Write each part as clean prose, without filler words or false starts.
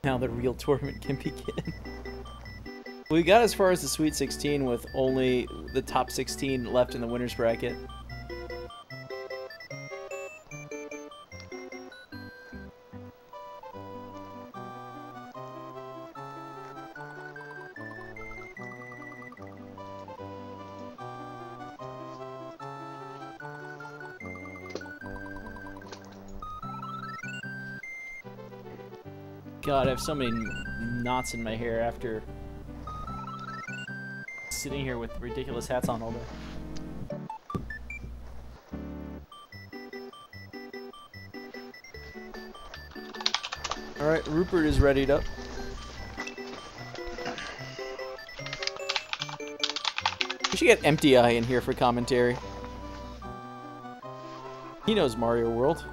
Now the real tournament can begin. We got as far as the Sweet 16 with only the top 16 left in the winner's bracket. God, I have so many knots in my hair after sitting here with ridiculous hats on all day. Alright, Rupert is readied up. We should get Empty Eye in here for commentary. He knows Mario World.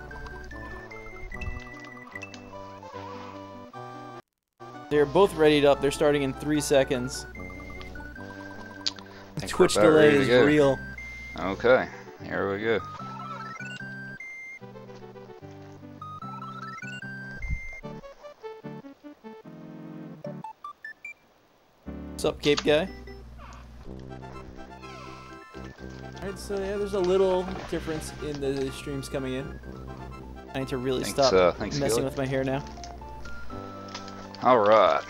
They're both readied up. They're starting in 3 seconds. The Twitch delay is real. Okay, here we go. What's up, Cape Guy? Alright, so yeah, there's a little difference in the streams coming in. I need to really stop messing with my hair now. Alright.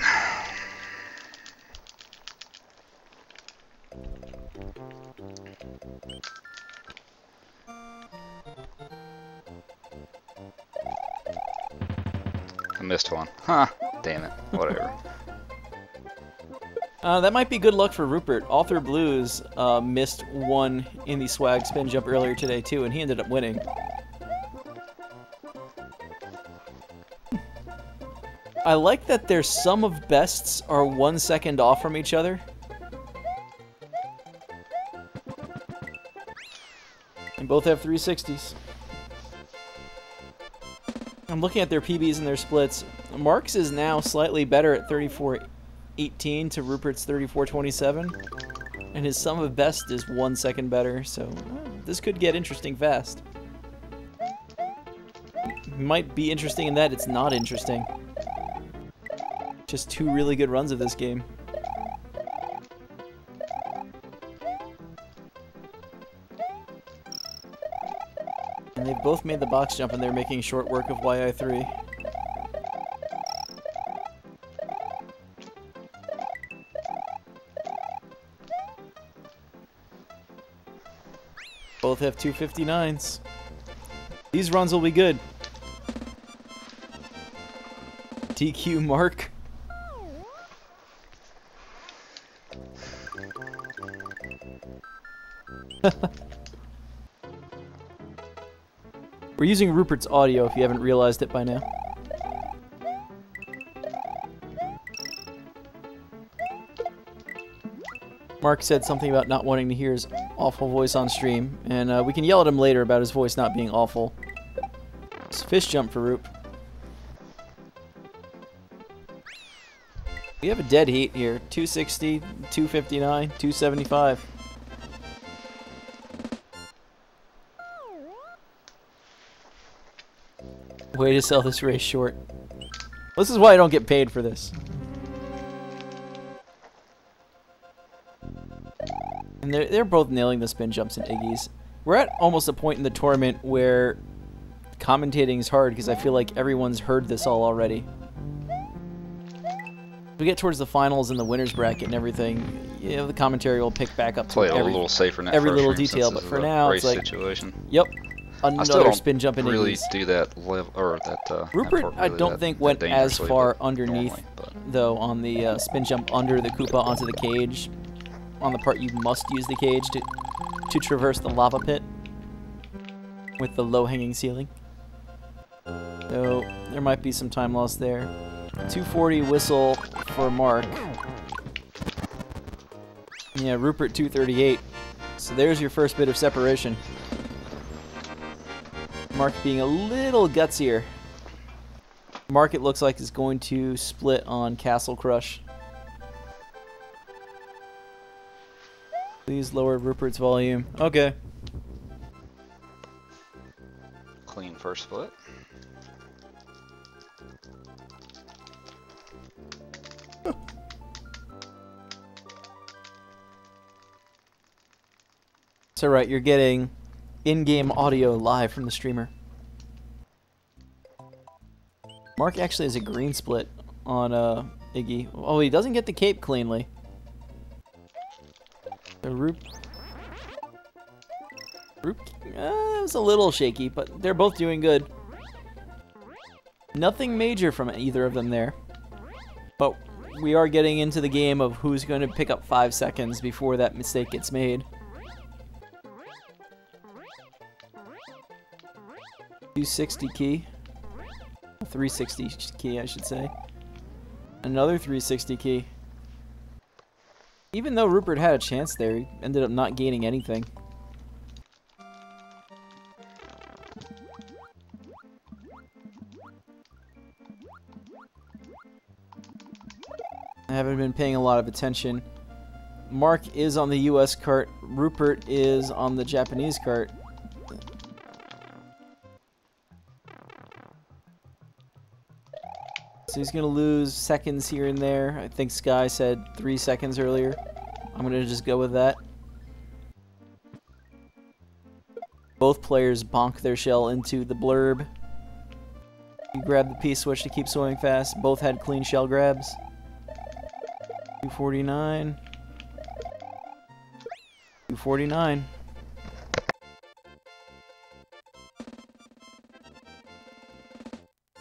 I missed one. Huh. Damn it. Whatever. That might be good luck for Rupert. Author Blues missed one in the swag spin jump earlier today too, and he ended up winning. I like that their sum of bests are 1 second off from each other. And both have 360s. I'm looking at their PBs and their splits. Mark's is now slightly better at 34.18 to Rupert's 34.27. And his sum of best is 1 second better, so this could get interesting fast. Might be interesting in that it's not interesting. Just 2 really good runs of this game. And they've both made the box jump and they're making short work of YI3. Both have 259s. These runs will be good. TQ Mark. We're using Rupert's audio if you haven't realized it by now. Mark said something about not wanting to hear his awful voice on stream, and we can yell at him later about his voice not being awful. It's a fish jump for Roop. We have a dead heat here. 260, 259, 275. Way to sell this race short. This is why I don't get paid for this. And they're both nailing the spin jumps and Iggy's. We're at almost a point in the tournament where commentating is hard because I feel like everyone's heard this all already. If we get towards the finals and the winners bracket and everything, you know, the commentary will pick back up to play a little safer net every little detail. But for now, it's like, yep. Another spin jump in really Iggy's. do that that Rupert, that I don't think went as far underneath normally, though on the spin jump under the Koopa onto the cage. On the part you must use the cage to traverse the lava pit with the low-hanging ceiling. So there might be some time lost there. 240 whistle for Mark. Yeah, Rupert 238. So there's your first bit of separation. Mark being a little gutsier. Mark, it looks like, is going to split on Castle Crush. Please lower Rupert's volume. Okay. Clean first split. So right, you're getting in-game audio live from the streamer. Mark actually has a green split on Iggy. Oh, he doesn't get the cape cleanly. The Roop it was a little shaky, but they're both doing good. Nothing major from either of them there. But we are getting into the game of who's going to pick up 5 seconds before that mistake gets made. 260 key. 360 key, I should say. Another 360 key. Even though Roopert had a chance there, he ended up not gaining anything. I haven't been paying a lot of attention. Mark is on the US cart. Roopert is on the Japanese cart. So he's going to lose seconds here and there. I think Sky said 3 seconds earlier. I'm going to just go with that. Both players bonk their shell into the blurb. You grab the P-switch to keep swimming fast. Both had clean shell grabs. 249. 249.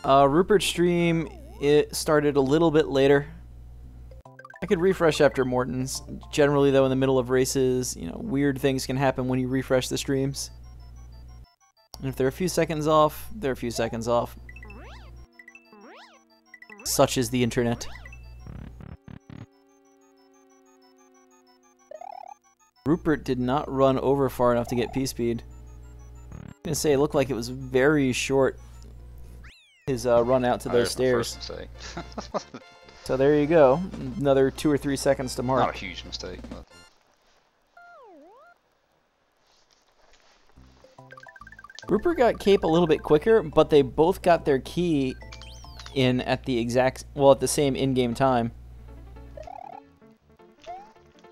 Roopert's stream, it started a little bit later. I could refresh after Morton's. Generally, though, in the middle of races, you know, weird things can happen when you refresh the streams. And if they're a few seconds off, they're a few seconds off. Such is the internet. Roopert did not run over far enough to get P-speed. I'm gonna say it looked like it was very short, his run out to those stairs. So there you go. Another 2 or 3 seconds to mark. Not a huge mistake, but... Roopert got cape a little bit quicker, but they both got their key in at the exact, well, at the same in-game time.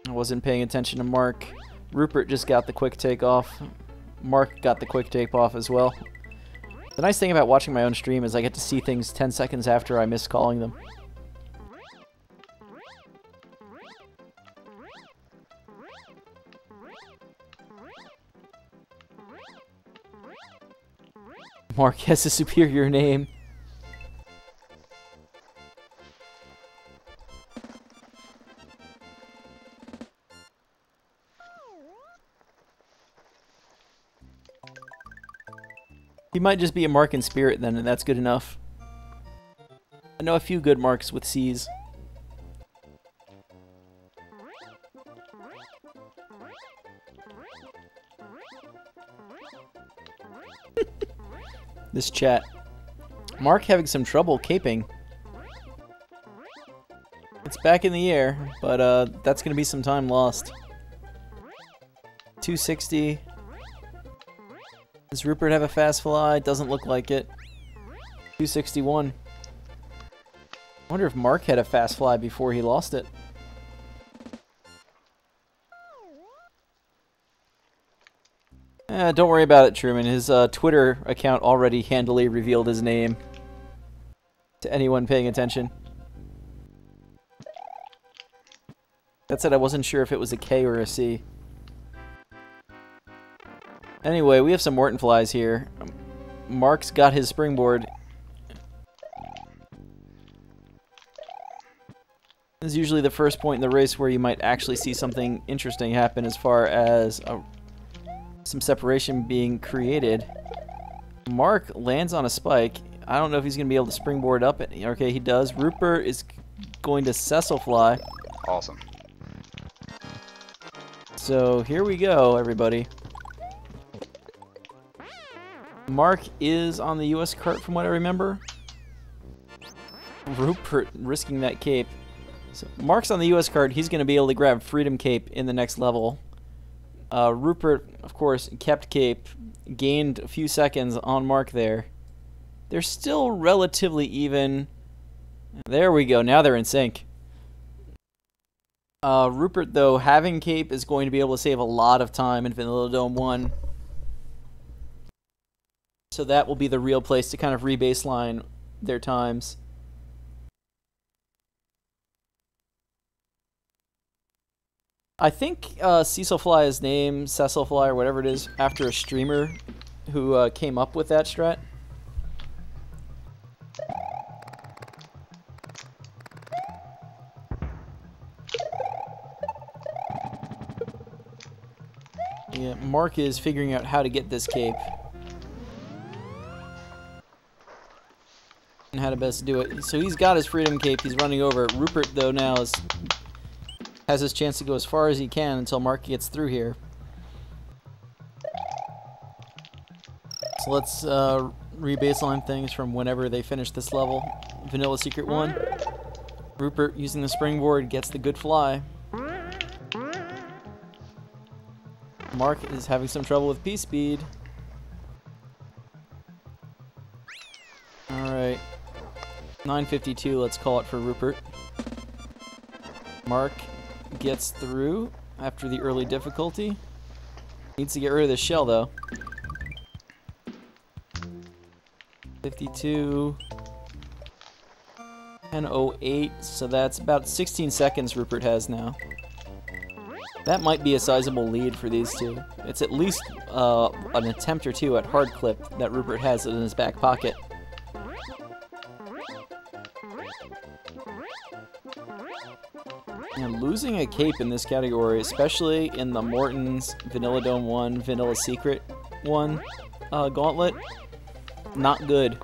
I wasn't paying attention to Mark. Roopert just got the quick take off. Mark got the quick take off as well. The nice thing about watching my own stream is I get to see things 10 seconds after I miss calling them. Mark has a superior name. He might just be a Mark in spirit then, and that's good enough. I know a few good Marks with C's. This chat. Mark having some trouble caping. It's back in the air, but that's going to be some time lost. 260. Does Roopert have a fast fly? Doesn't look like it. 261. I wonder if Mark had a fast fly before he lost it. Don't worry about it, Truman. His Twitter account already handily revealed his name to anyone paying attention. That said, I wasn't sure if it was a K or a C. Anyway, we have some Morton flies here. Mark's got his springboard. This is usually the first point in the race where you might actually see something interesting happen as far as some separation being created. Mark lands on a spike. I don't know if he's going to be able to springboard up. Okay, he does. Roopert is going to Cecil fly. Awesome. So here we go, everybody. Mark is on the US cart from what I remember. Roopert risking that cape. So Mark's on the US cart. He's going to be able to grab Freedom Cape in the next level. Roopert, of course, kept cape. Gained a few seconds on Mark there. They're still relatively even. There we go. Now they're in sync. Roopert, though, having Cape is going to be able to save a lot of time in Vanilla Dome 1. So that will be the real place to kind of re-baseline their times. I think Cecil Fly is named, Cecil Fly or whatever it is, after a streamer who came up with that strat. Yeah, Mark is figuring out how to get this cape. And how to best do it. So he's got his freedom cape, he's running over it. Roopert, though, now has his chance to go as far as he can until Mark gets through here. So let's re-baseline things from whenever they finish this level. Vanilla Secret 1. Roopert, using the springboard, gets the good fly. Mark is having some trouble with P-speed. Alright. 9:52, let's call it for Roopert. Mark gets through after the early difficulty. Needs to get rid of the shell, though. 52. 10:08, so that's about 16 seconds Roopert has now. That might be a sizable lead for these two. It's at least an attempt or two at hard clip that Roopert has in his back pocket. And losing a cape in this category, especially in the Morton's Vanilla Dome 1, Vanilla Secret 1 gauntlet, not good.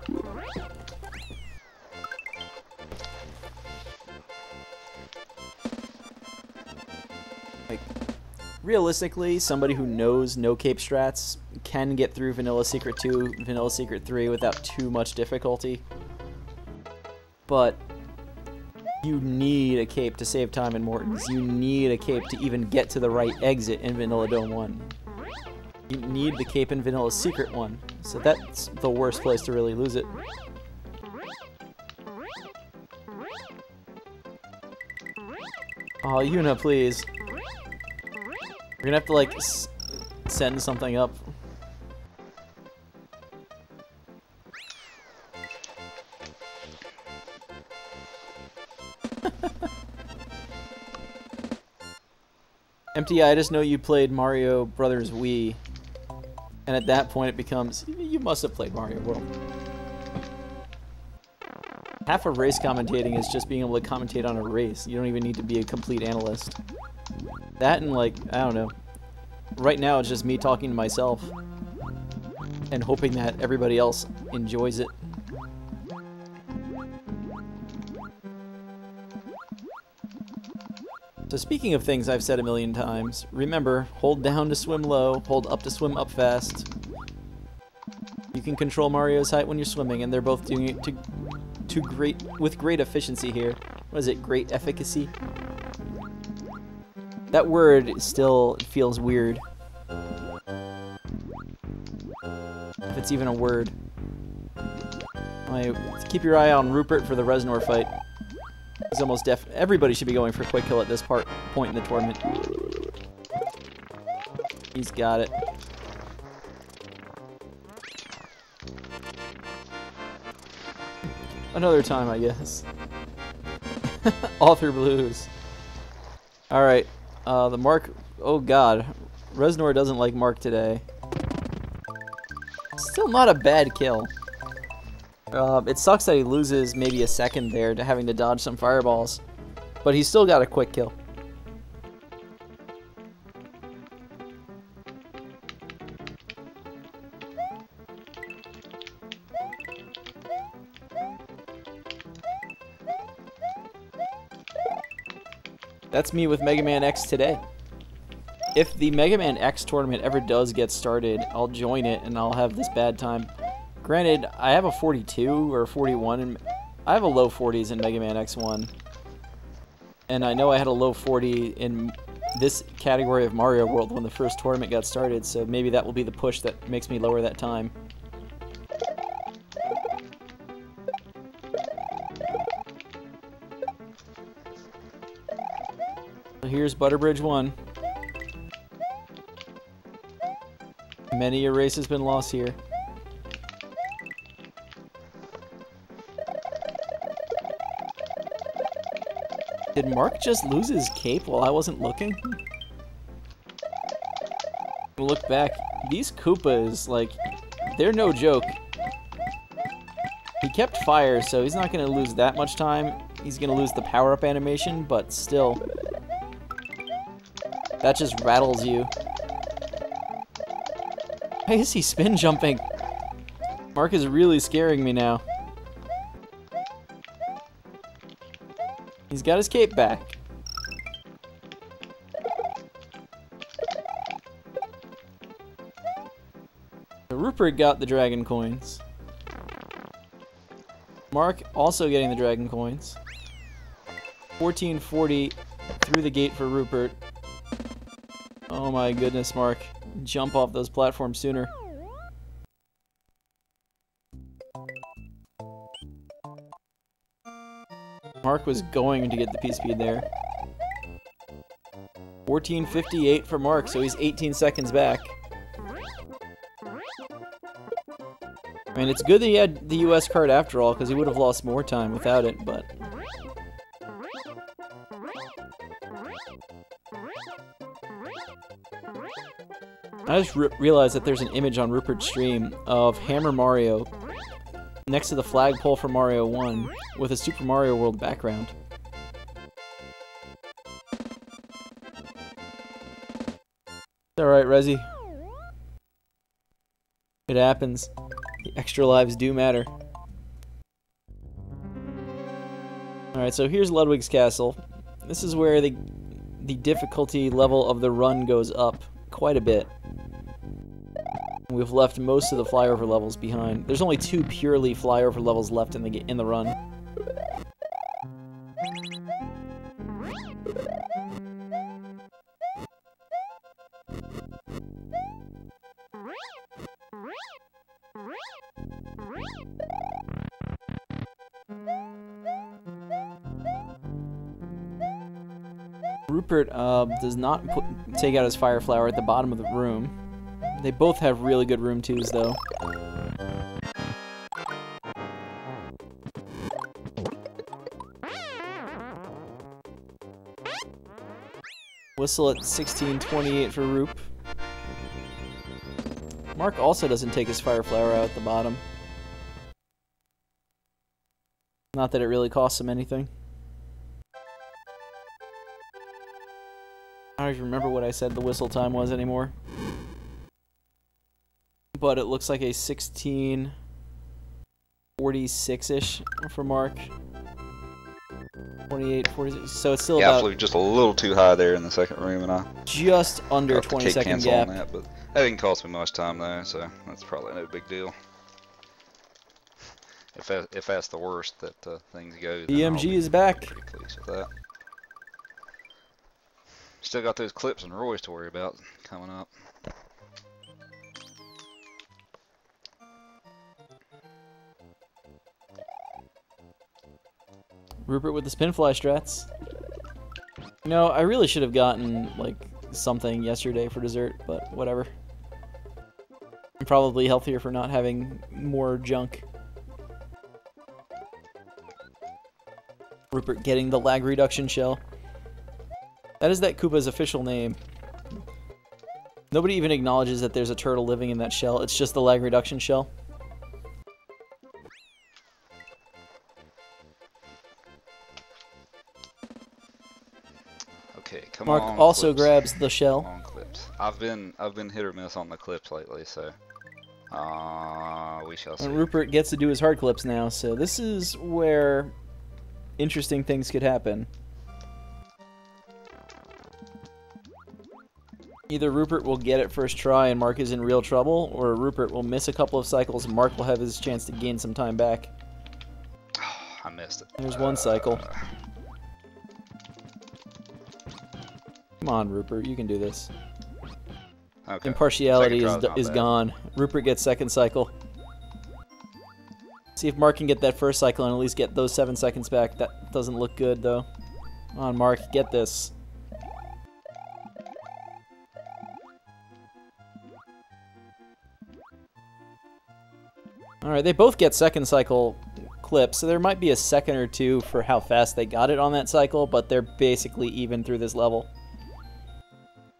Realistically, somebody who knows no cape strats can get through Vanilla Secret 2, Vanilla Secret 3 without too much difficulty. But you need a cape to save time in Morton's. You need a cape to even get to the right exit in Vanilla Dome 1. You need the cape in Vanilla Secret 1. So that's the worst place to really lose it. Oh, Yuna, please. We're gonna have to, like, send something up. MT, I just know you played Mario Brothers Wii. And at that point it becomes, you must have played Mario World. Half of race commentating is just being able to commentate on a race. You don't even need to be a complete analyst. That and, like, I don't know. Right now it's just me talking to myself and hoping that everybody else enjoys it. So speaking of things I've said a million times, remember, hold down to swim low, hold up to swim up fast. You can control Mario's height when you're swimming, and they're both doing it with great efficiency here. What is it? Great efficacy? That word still feels weird. If it's even a word. Keep your eye on Roopert for the Reznor fight. He's almost everybody should be going for a quick kill at this point in the tournament. He's got it. Another time, I guess. All through blues. Alright. The Mark... Oh god. Reznor doesn't like Mark today. Still not a bad kill. It sucks that he loses maybe a second there to having to dodge some fireballs. But he's still got a quick kill. That's me with Mega Man X today. If the Mega Man X tournament ever does get started, I'll join it and I'll have this bad time. Granted, I have a 42 or 41, and I have a low 40s in Mega Man X1. And I know I had a low 40 in this category of Mario World when the first tournament got started, so maybe that will be the push that makes me lower that time. So here's Butterbridge 1. Many a race has been lost here. Did Mark just lose his cape while I wasn't looking? Look back. These Koopas, like, they're no joke. He kept fire, so he's not going to lose that much time. He's going to lose the power-up animation, but still. That just rattles you. Why is he spin jumping? Mark is really scaring me now. He's got his cape back. So Roopert got the dragon coins. Mark also getting the dragon coins. 1440 through the gate for Roopert. Oh my goodness, Mark. Jump off those platforms sooner. Mark was going to get the P-Speed there. 1458 for Mark, so he's 18 seconds back. I mean, it's good that he had the US card after all, because he would have lost more time without it, but... I just realized that there's an image on Roopert's stream of Hammer Mario next to the flagpole for Mario 1 with a Super Mario World background. Alright, Rezi. It happens. The extra lives do matter. Alright, so here's Ludwig's Castle. This is where the difficulty level of the run goes up quite a bit. We've left most of the flyover levels behind. There's only 2 purely flyover levels left in the run. Roopert does not take out his fire flower at the bottom of the room. They both have really good room 2s, though. Whistle at 1628 for Roop. Mark also doesn't take his fire flower out at the bottom. Not that it really costs him anything. I don't even remember what I said the whistle time was anymore. But it looks like a 16:46-ish for Mark. 28:46. So it's still about... I flew just a little too high there in the second room, and I... just under 20-second gap. On that, but that didn't cost me much time, though, so that's probably no big deal. If that's the worst that things go, then EMG is back. Pretty pleased with that. Still got those clips and Roy's to worry about coming up. Roopert with the spinfly strats. You know, I really should have gotten, like, something yesterday for dessert, but whatever. I'm probably healthier for not having more junk. Roopert getting the lag reduction shell. That is that Koopa's official name. Nobody even acknowledges that there's a turtle living in that shell. It's just the lag reduction shell. Okay, come Mark on. also clips. grabs the shell. Come on, clips. I've been hit or miss on the clips lately, so we shall see. And Roopert gets to do his hard clips now, so this is where interesting things could happen. Either Roopert will get it first try and Mark is in real trouble, or Roopert will miss a couple of cycles and Mark will have his chance to gain some time back. I missed it. There's one cycle. Come on, Roopert, you can do this. Okay. Impartiality is bad. gone. Roopert gets second cycle. See if Mark can get that first cycle and at least get those 7 seconds back. That doesn't look good, though. Come on, Mark, get this. Alright, they both get second cycle clips, so there might be a second or two for how fast they got it on that cycle, but they're basically even through this level.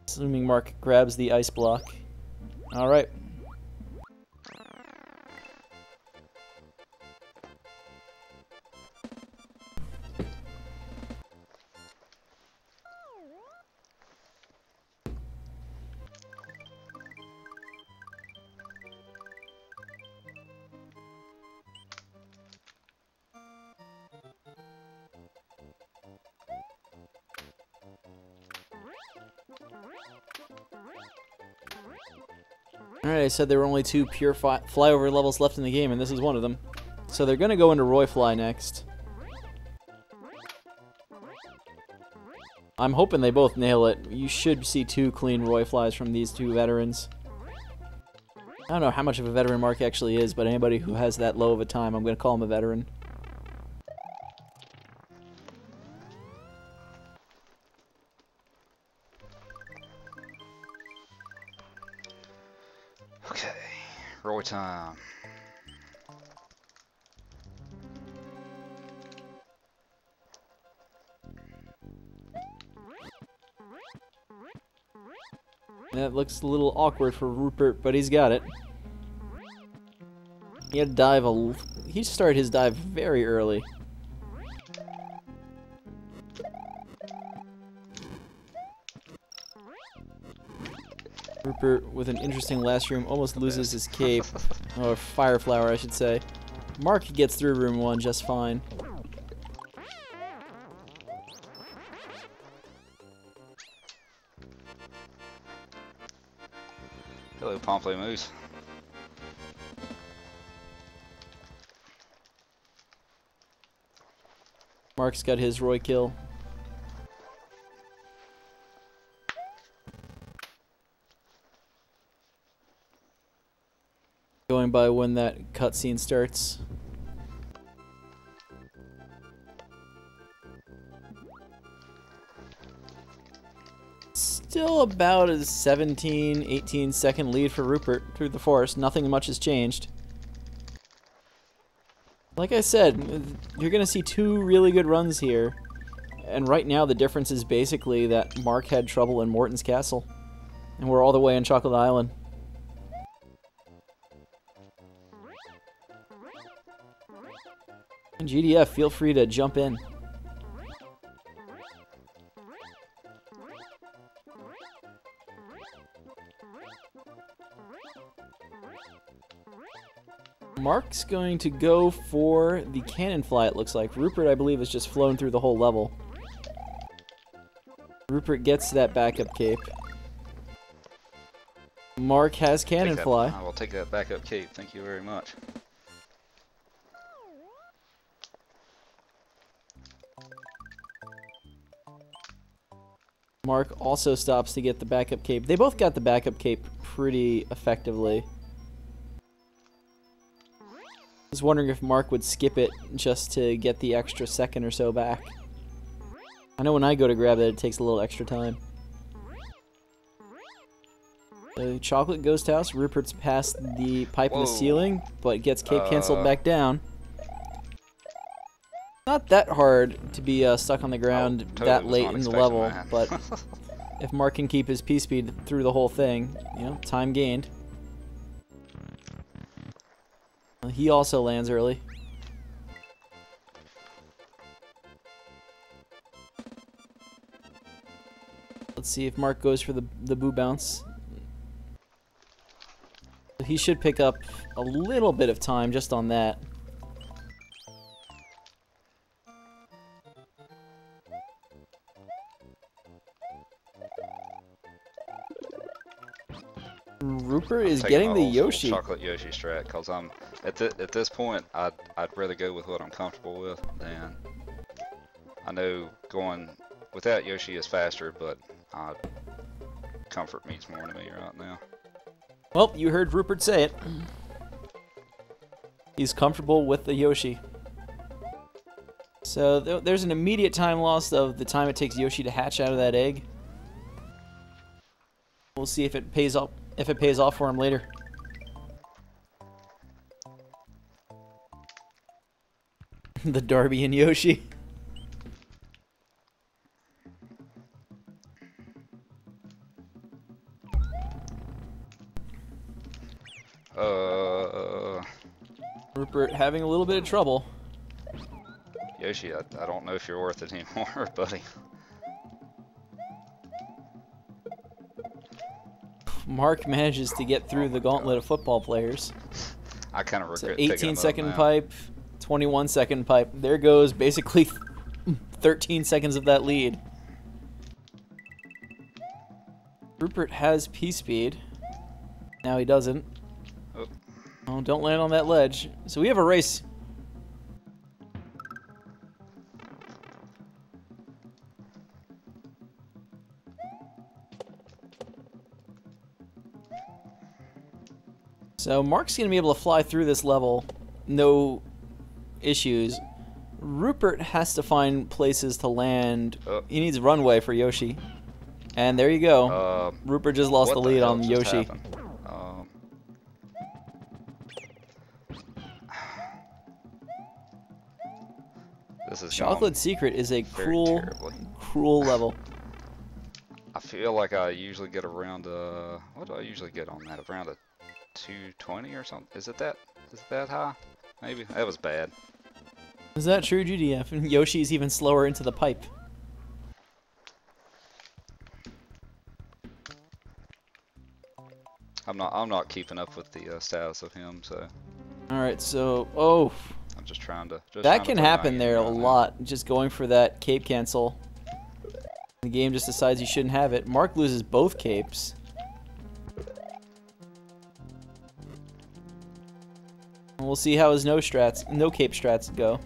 Assuming Mark grabs the ice block. Alright. Alright, I said there were only 2 pure flyover levels left in the game, and this is one of them. So they're going to go into Roy Fly next. I'm hoping they both nail it. You should see 2 clean Roy Flies from these 2 veterans. I don't know how much of a veteran Mark actually is, but anybody who has that low of a time, I'm going to call him a veteran. Okay, Roy time. That looks a little awkward for Roopert, but he's got it. He had to dive he started his dive very early. Roopert, with an interesting last room, almost loses his cape. Or fire flower, I should say. Mark gets through room 1 just fine. Hello, Pamplemousse. Mark's got his Roy kill. Going by when that cutscene starts. Still about a 17, 18 second lead for Roopert through the forest. Nothing much has changed. Like I said, you're going to see 2 really good runs here. And right now the difference is basically that Mark had trouble in Morton's Castle. And we're all the way on Chocolate Island. And GDF, feel free to jump in. Mark's going to go for the cannon fly, it looks like. Roopert, I believe, has just flown through the whole level. Roopert gets that backup cape. Mark has cannon fly. I will take that backup cape. Thank you very much. Mark also stops to get the backup cape. They both got the backup cape pretty effectively. I was wondering if Mark would skip it just to get the extra second or so back. I know when I go to grab it, it takes a little extra time. The chocolate ghost house. Rupert's past the pipe in the ceiling, but gets cape canceled back down. Not that hard to be stuck on the ground that late in the level, but if Mark can keep his P-speed through the whole thing, you know, time gained. He also lands early. Let's see if Mark goes for the boo bounce. He should pick up a little bit of time just on that. Roopert is getting the Yoshi. Chocolate Yoshi strat, because I'm at this point I'd rather go with what I'm comfortable with, and I know going without Yoshi is faster, but comfort means more to me right now. Well, you heard Roopert say it. He's comfortable with the Yoshi. So there's an immediate time loss of the time it takes Yoshi to hatch out of that egg. We'll see if it pays off. If it pays off for him later. The Darby and Yoshi. Roopert having a little bit of trouble. Yoshi, I don't know if you're worth it anymore, buddy. Mark manages to get through the gauntlet of football players. I kind of regret So picking him up 18-second now. pipe, 21-second pipe. There goes basically 13 seconds of that lead. Roopert has P-speed. Now he doesn't. Oh, don't land on that ledge. So we have a race. So Mark's going to be able to fly through this level, no issues. Roopert has to find places to land. He needs runway for Yoshi. And there you go. Roopert just lost the lead on Yoshi. This is Chocolate Secret is a cruel, terribly. cruel level. I feel like I usually get around what do I usually get on that? Around a 220 or something? Is it that high? Maybe. That was bad. Is that true, GDF? And Yoshi's even slower into the pipe. I'm not keeping up with the status of him, so Alright, so I'm just trying to that can put happen 90 there a right now. lot, just going for that cape cancel. The game just decides you shouldn't have it. Mark loses both capes. And we'll see how his no cape strats go.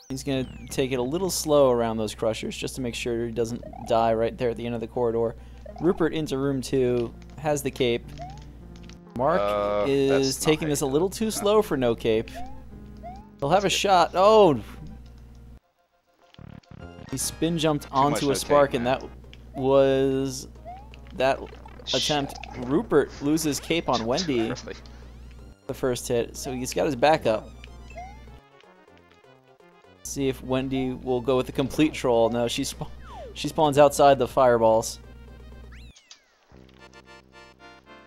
He's going to take it a little slow around those crushers just to make sure he doesn't die right there at the end of the corridor. Roopert into room 2, has the cape. Mark is taking this a little too slow for no cape. He'll have a shot. Oh! He spin jumped onto a spark, and that was that attempt. Roopert loses cape on Wendy the first hit, so he's got his backup. See if Wendy will go with the complete troll. No, she spawns outside the fireballs.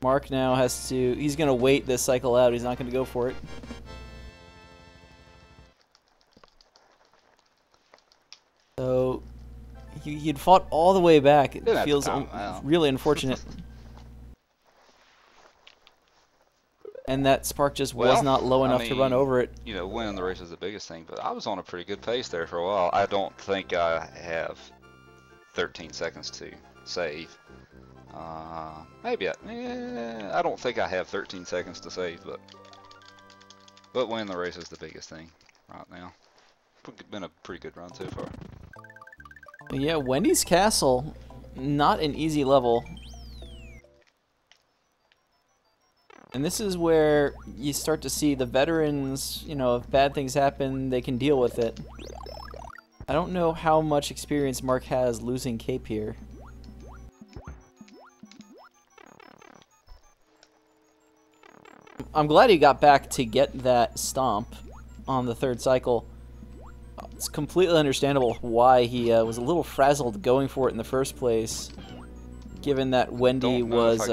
Mark now has to... He's going to wait this cycle out. He's not going to go for it. So, he'd fought all the way back. It feels really unfortunate. And that spark just was not low enough to run over it. You know, winning the race is the biggest thing, but I was on a pretty good pace there for a while. I don't think I have 13 seconds to save. Maybe I don't think I have 13 seconds to save, but winning the race is the biggest thing right now. Been a pretty good run so far. Yeah, Wendy's Castle, not an easy level. And this is where you start to see the veterans, you know, if bad things happen, they can deal with it. I don't know how much experience Mark has losing cape here. I'm glad he got back to get that stomp on the third cycle. It's completely understandable why he was a little frazzled going for it in the first place, given that Wendy was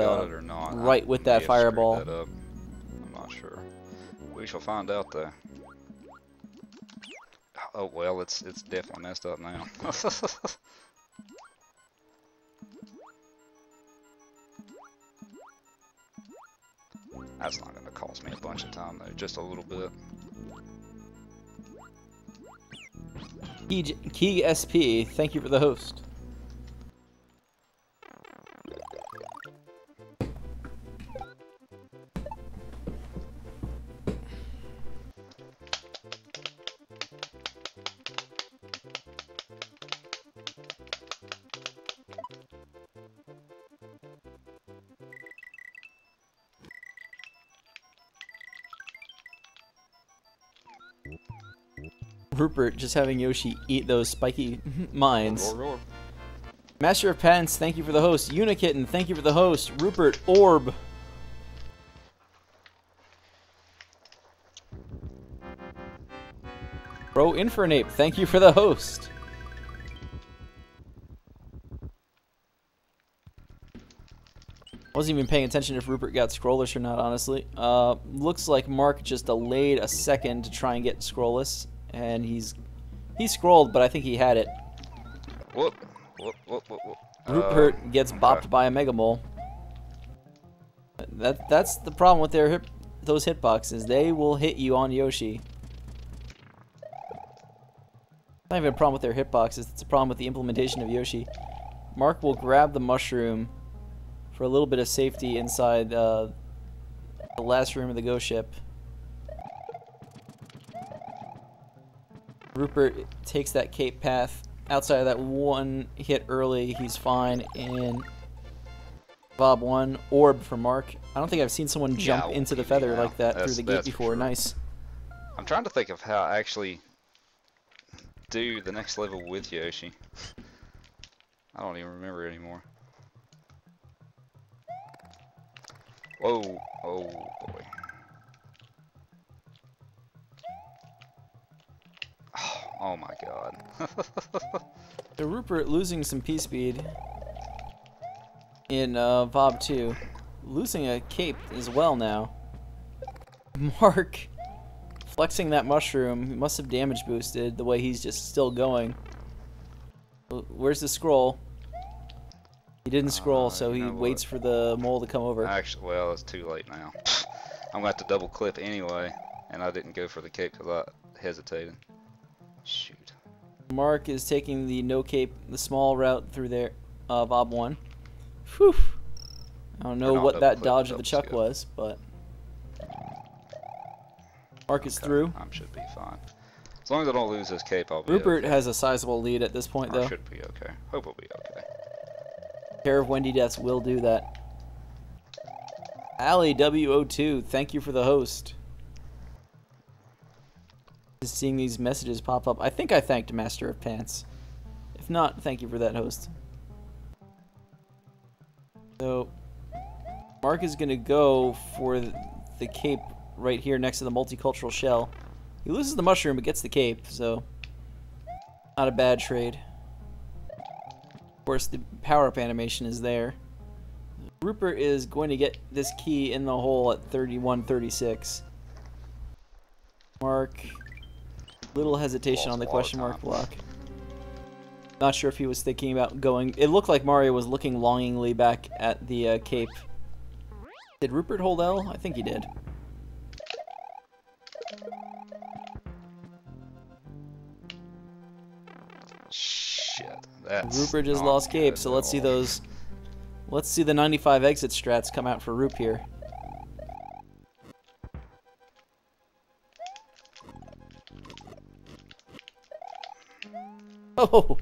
right with that fireball. I'm not sure. We shall find out though. Oh well, it's definitely messed up now. That's not going to cost me a bunch of time though, just a little bit. Key SP, thank you for the host. Roopert just having Yoshi eat those spiky mines. Roar. Master of Patents, thank you for the host. Unikitten, thank you for the host. Roopert, Orb. Bro Infernape, thank you for the host. Wasn't even paying attention if Rupert got scrollless or not, honestly. Looks like Mark just delayed a second to try and get scrollless, and he scrolled, but I think he had it. Whoop, whoop, whoop, whoop, whoop. Rupert gets bopped by a Mega Mole. That's the problem with those hitboxes. They will hit you on Yoshi. Not even a problem with their hitboxes. It's a problem with the implementation of Yoshi. Mark will grab the mushroom for a little bit of safety inside the last room of the ghost ship. Rupert takes that cape path. Outside of that one hit early, he's fine in Bob 1. Orb for Mark. I don't think I've seen someone jump into the feather like that through the gate before. Nice. I'm trying to think of how I actually do the next level with Yoshi. I don't even remember anymore. Whoa, oh boy. Oh my god. So Rupert losing some P-speed in Vob 2. Losing a cape as well now. Mark flexing that mushroom. He must have damage boosted the way he's just still going. Where's the scroll? He didn't scroll, so he waits for the mole to come over. Actually, well, it's too late now. I'm going to have to double clip anyway, and I didn't go for the cape because I hesitated. Shoot. Mark is taking the no cape, the small route through there, Bob 1. Whew. I don't know what that dodge of the Chuck was, but Mark is through. I should be fine. As long as I don't lose this cape, I'll be Rupert okay. has a sizable lead at this point, though. I should be okay. Hope I'll be okay. Pair of Wendy Deaths will do that. Ali WO2, thank you for the host. Just seeing these messages pop up. I think I thanked Master of Pants. If not, thank you for that, host. So, Mark is going to go for the cape right here next to the multicultural shell. He loses the mushroom but gets the cape, so not a bad trade. Of course, the power-up animation is there. Rupert is going to get this key in the hole at 31:36. Mark, little hesitation on the question mark block. Not sure if he was thinking about going. It looked like Mario was looking longingly back at the cape. Did Rupert hold L? I think he did. Shit, that's Rupert just lost cape, so let's see those. Let's see the 95 exit strats come out for Roop here. Oh!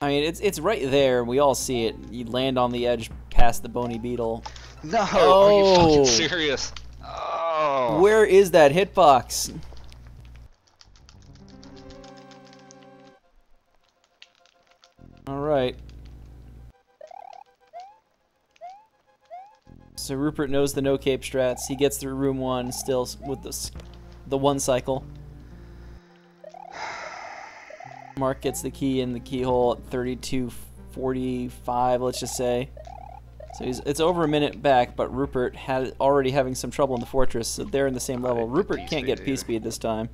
I mean, it's right there. We all see it. You land on the edge past the bony beetle. No! Oh. Are you fucking serious? Oh! Where is that hitbox? Alright. So Rupert knows the no cape strats. He gets through room 1 still with the one cycle. Mark gets the key in the keyhole at 32:45, let's just say. So it's over a minute back, but Rupert had already having some trouble in the fortress, so they're in the same level. Rupert can't get P-speed this time.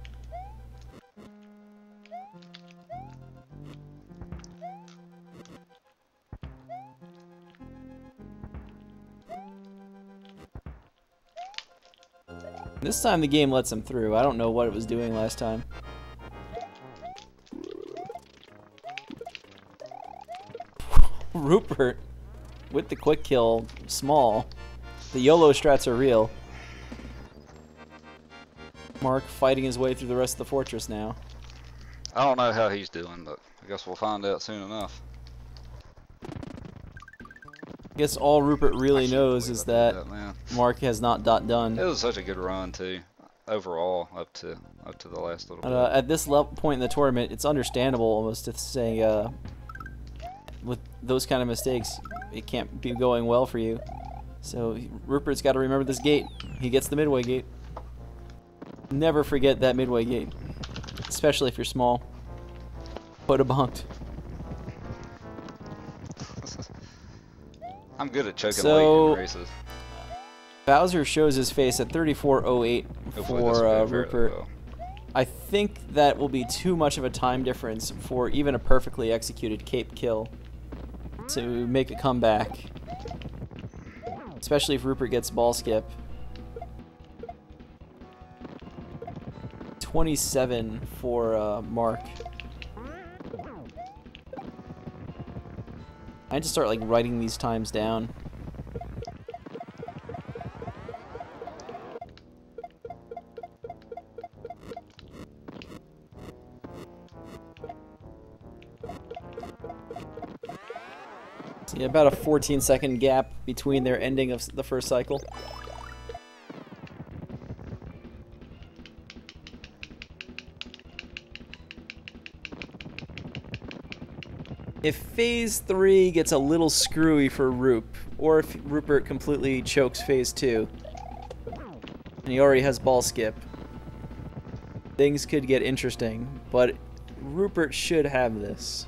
This time the game lets him through. I don't know what it was doing last time. Rupert with the quick kill, small. The YOLO strats are real. Mark fighting his way through the rest of the fortress now. I don't know how he's doing, but I guess we'll find out soon enough. I guess all Rupert really knows is that Mark has not done. It was such a good run too, overall up to the last little bit. At this point in the tournament, it's understandable almost to say with those kind of mistakes, it can't be going well for you. So Rupert's got to remember this gate. He gets the midway gate. Never forget that midway gate, especially if you're small. Photo bonked. I'm good at choking late in races. Bowser shows his face at 34.08 for Rupert. Well. I think that will be too much of a time difference for even a perfectly executed cape kill to make a comeback. Especially if Rupert gets ball skip. 27 for Mark. I need to start like writing these times down. See, about a 14-second gap between their ending of the first cycle. If Phase 3 gets a little screwy for Roop, or if Rupert completely chokes Phase 2, and he already has ball skip, things could get interesting, but Rupert should have this.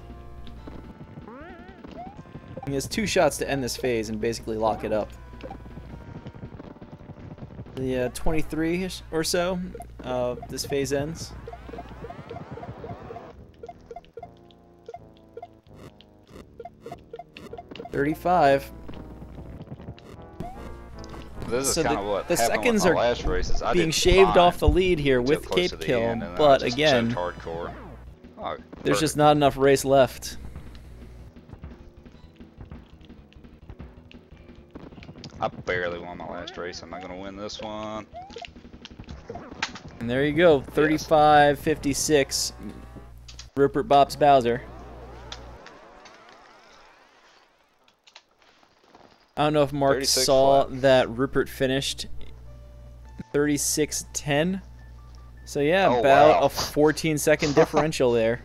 He has 2 shots to end this phase and basically lock it up. The 23 or so, this phase ends. $35. This is So kind of what the happened seconds with my are last races. I being did shaved fine off the lead here until with close cape to the kill, end, and then I but just again, choked hardcore. Oh, there's just not enough race left. I barely won my last race. Am I going to win this one? And there you go, 35-56. Rupert bops Bowser. I don't know if Mark saw that Rupert finished 36-10. So yeah, about a 14-second differential there.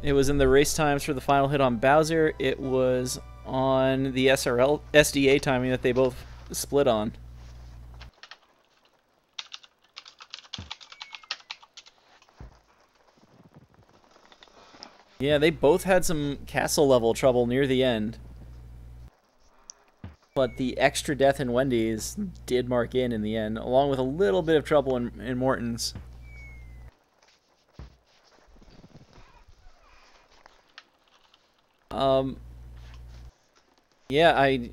It was in the race times for the final hit on Bowser. It was on the SDA timing that they both split on. Yeah, they both had some castle level trouble near the end. But the extra death in Wendy's did mark in the end, along with a little bit of trouble in Morton's. Yeah, I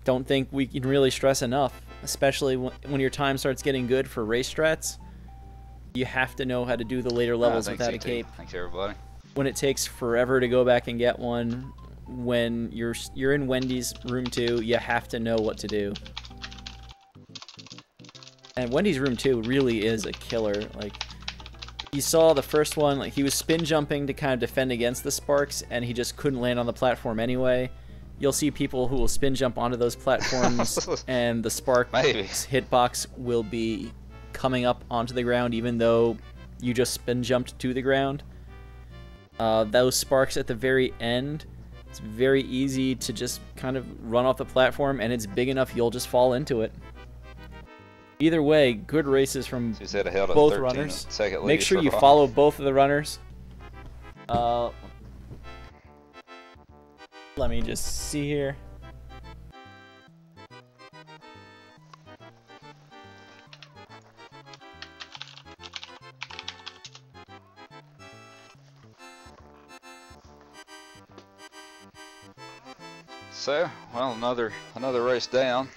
don't think we can really stress enough, especially when your time starts getting good for race strats. You have to know how to do the later levels without a cape. Thanks, everybody. When it takes forever to go back and get one, when you're in Wendy's room 2, you have to know what to do. And Wendy's room 2 really is a killer. Like, you saw the first one, like, he was spin jumping to kind of defend against the sparks, and he just couldn't land on the platform anyway. You'll see people who will spin jump onto those platforms, and the spark hitbox will be coming up onto the ground, even though you just spin jumped to the ground. Those sparks at the very end, it's very easy to just kind of run off the platform, and it's big enough you'll just fall into it. Either way, good races from both runners. Make sure you follow both of the runners. Let me just see here. So, well, another race down.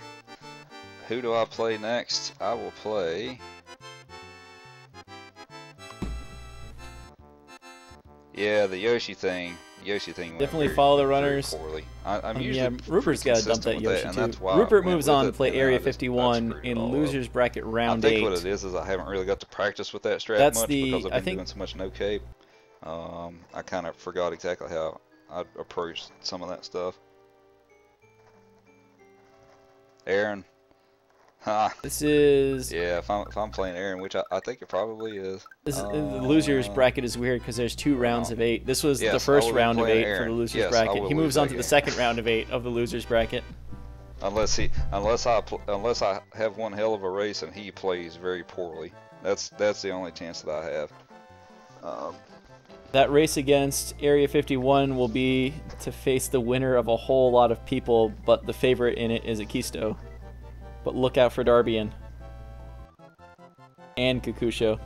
Who do I play next? I will play. Yeah, the Yoshi thing. Definitely follow the runners. I'm usually Rupert's got to dump that Yoshi too. Rupert moves on to play Area 51 in losers bracket round 8. I think what it is I haven't really got to practice with that strat much because I've been doing so much no cape. I kind of forgot exactly how I approached some of that stuff. Aaron. This is... Yeah, if I'm playing Aaron, which I think it probably is. The loser's bracket is weird because there's 2 rounds of 8. This was the first round of 8 for the loser's bracket. He moves on to the second round of 8 of the loser's bracket. Unless I have one hell of a race and he plays very poorly. That's the only chance that I have. That race against Area 51 will be to face the winner of a whole lot of people, but the favorite in it is Akisto. But look out for Darbian. And Kakusho.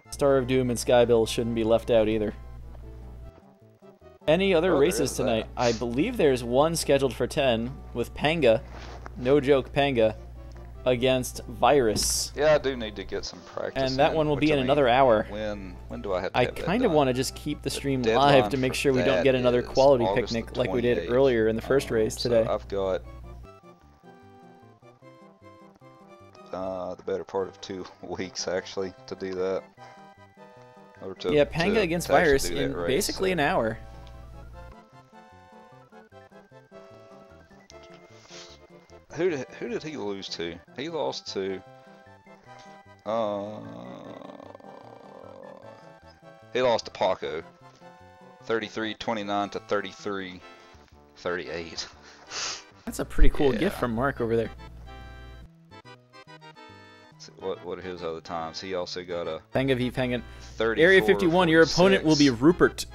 Star of Doom and Skybill shouldn't be left out either. Any other races tonight? I believe there's one scheduled for 10 with Panga, no joke Panga, against Virus. Yeah, I do need to get some practice. And that one will be in another hour. When do I have to I have that kind of done? want to just keep the stream live to make sure we don't get another quality picnic like we did earlier in the first race today. So I've got the better part of 2 weeks actually to do that. Or to, yeah, Panga against Virus in race, basically an hour. Who did he lose to? He lost to he lost to Paco. 33-29 to 33-38. That's a pretty cool gift from Mark over there. So what are his other times? He also got a Panga v Panga. 34, Area 51, your opponent will be Roopert.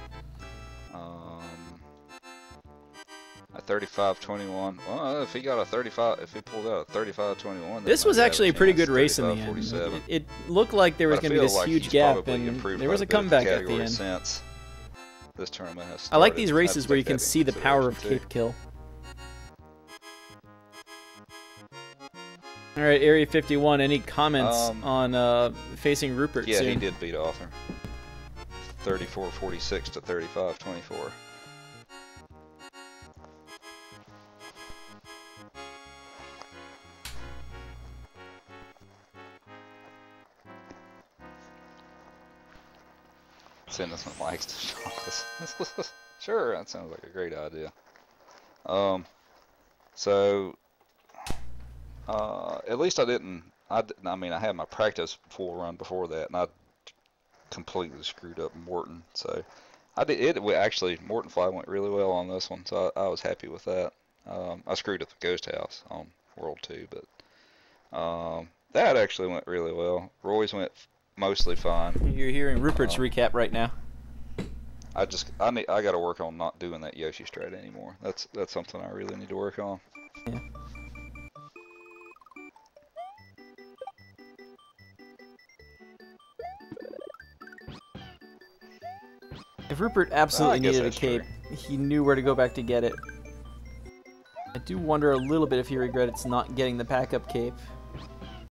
A 35-21. Well, if he got a 35, if he pulled out a 35-21, this was actually a pretty good race in the end. It looked like there was going to be this huge gap, and there was a comeback at the end. Since this tournament has started. I like these races where you can see the power of Cape Kill. All right, Area 51. Any comments on facing Roopert? Yeah, soon? he did beat Author. 34-46 to 35-24. Send us some likes to show us. Sure, that sounds like a great idea. So at least I didn't. I mean, I had my practice full run before that, and I completely screwed up Morton. So I did it. Actually, Morton Fly went really well on this one, so I was happy with that. I screwed up the Ghost House on World 2, but that actually went really well. Roy's went mostly fine. You're hearing Rupert's recap right now. I got to work on not doing that Yoshi strat anymore. That's something I really need to work on. Yeah. If Roopert absolutely needed a cape, he knew where to go back to get it. I do wonder a little bit if he regrets not getting the backup cape.